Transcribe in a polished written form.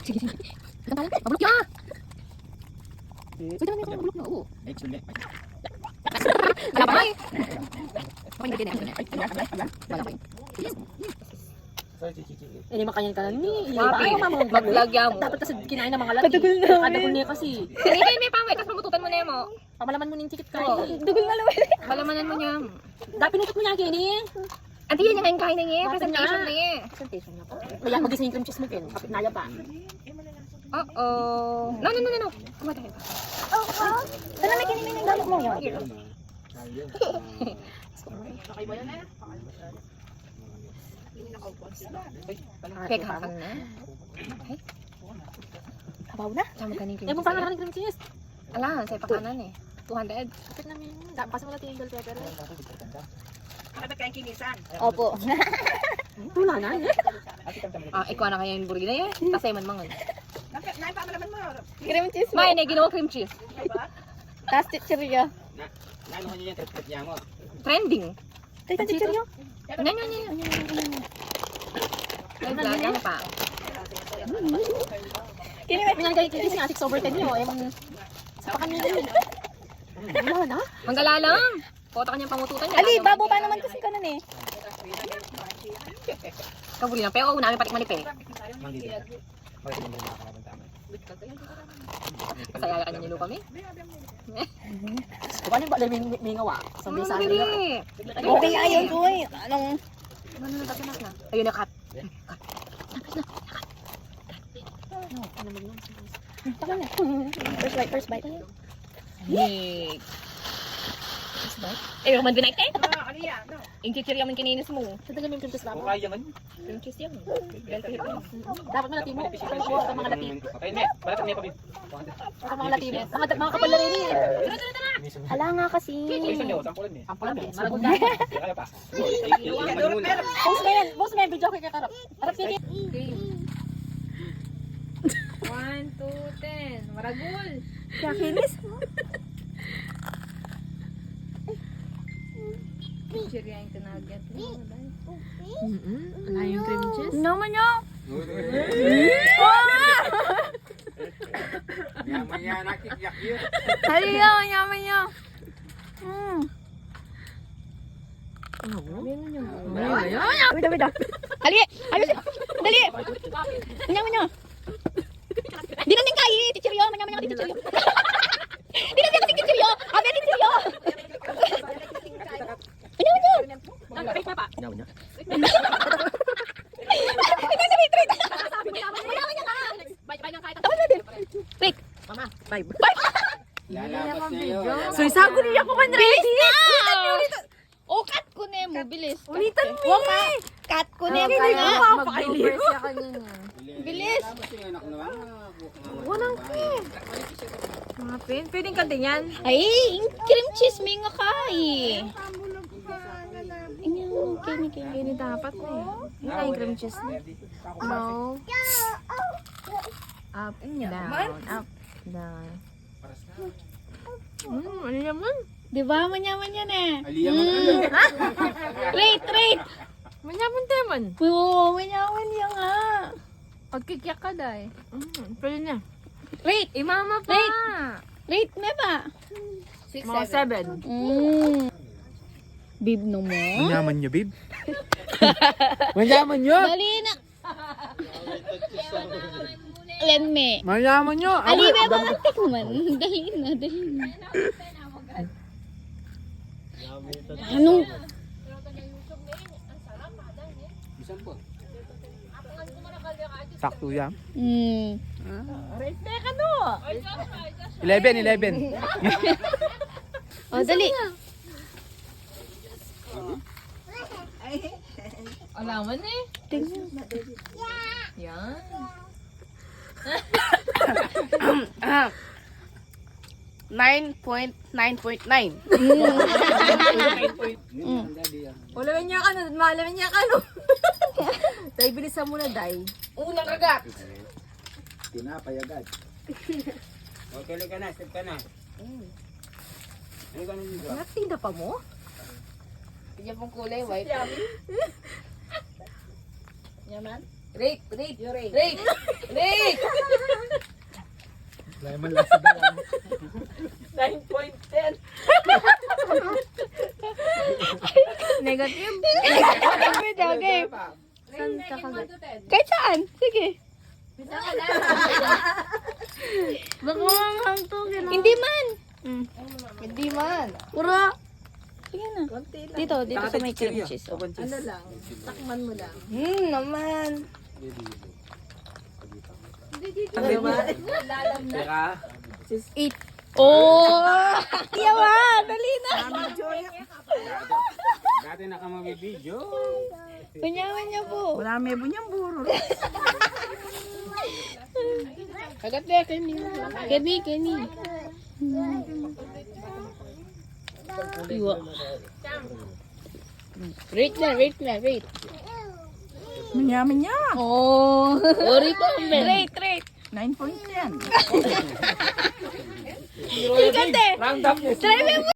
Sige, sige. Ang pangalan? Mabulok niya! Pwede naman yung mabulok na, oo. Wala pa eh. Okay, hindi din eh. Wala pa eh. Hindi makanyan ka lang ni. Wapit. Maglagyan mo. Dapat kasi kinain ng mga laki. Kadugol na. Kadugol niya kasi. Hindi, may pamay. Tapos mamututan mo na yun mo. Pamalaman mo ng tikit ka. Dugol na lang. Malamanan mo niya. Dapat pinutot mo niya kini. Ante yan yung kain na niya. Bakit Presentation nga? na niya. Presentation na po. Kaya magising yung cream cheese mo kin. Kapit naya pa. Uh-oh. No. Kumatahin pa. Sana may kinimin ng gamit mo yun. Kaya kakang na. Kabaw na. Sama ka ng Eh, mo paano ng cream cheese? Ala, sa pakanan eh. 200. Kapit namin. Dapat mo natin yung bell pepper. Opo. Wala na. Ikaw na kaya yung burger na yan. Kasi man mangan. Cream cheese mo. May, ginawa cream cheese. Tapos chichiryo. Trending. Tayo chichiryo. Yan. Naglaga pa. Kinimin. Pinagay cream cheese nga 6 over 10 yun. Yung sa pakan niya. Wala na. Manggala lang. Kota kanyang pamututan niya. Ali, babo pa naman kasi ka nun eh. Kabuli na. Pero namin patik manipe. Masaya ka niya nilo kami. Kung ano ba may ngawa? Sa bisa nila. Okay, ayun ko eh. Anong... Ayun na cut. Taka na. First bite. Nick. Eh, man binay kay? Yung chichirya man kininis mo. Tatagal yung cream cheese lang. Yung cheese yan. Dapat mga latimo. Sa mga latimo. Sa mga latimo. Mga kapal na rin eh. Ala nga kasi. Ampulan eh. Maragod na. Post mo yan. Post mo yan. Video ko kakarap. Harap sige. 1, 2, 10. Maragul. Kakinis mo. Chichirya yung tinagat mo. Wala yung cream cheese. Naman nyo. Yaman yan, nakikyak yun. Haliyo, yaman nyo. Bida. Hali, ayos. Dali. Yaman nyo. Di na din kayo, chichiryo. Manyaman yung chichiryo. Di na din kasi chichiryo. Abi, chichiryo. Manyaman nyo. Wait na pa. Wait. Mama, bye. Lalabas na yun. So, isago niya ko man ready. O, cut ko na mo. Bilis. Ulitan mo eh. Cut ko na mo. Mag-bloopers siya kanina. Bilis. Lalabas yung anak naman. Walang Mga pin. Pwedeng kantin yan. Ay, cream cheese may nga kay. Kini dapat na eh. Yun na yung cream cheese. No. Up, down, up, down. Ano naman? Di ba? Manyaman yan eh. Aliyaman ka yun. Rate. Manyaman teman. Oo, manyaman yan nga. Pagkikyak ka dahi. Pwede niya. Rate. Mama pa. Rate me ba? Mga 7. Bib no mo. Manyaman niyo, babe. Manyaman niyo. Dali na. Len me. Manyaman niyo. Ali, be ba ang tikman? Dali na. Anong? Sakto yan. 11. O, dali. Alaman eh. Tingnan. Yan. Malamin niya ka no. Dahil bilisan mo na, Day. Unang kagat. Tinapay agad. Okay ka na, step ka na. Ano ka na dito? Natinda pa mo? Yan pong kulay, white. Yaman? Rate. Rate. Rate. Wala man lasa daw. 9.10. Negative. Okay. Saan ka kagat? Kahit saan. Sige. Baka manghang to. Hindi man. Hindi man. Puro. Sige na. Konti lang. Dito sa may cream cheese. Oh. Ano lang. Takman mo lang. Naman. Ano ba? Teka. Oh! Yawa! Dali na! Dati na ka mag-video. Kunyaman niya po. Wala may bunyang buro. Kagat na, Kenny. Kenny. Iwa. Rate. Manya. Oh! Ori ko, Rate. 9.10. Ikate! Round up. Try mo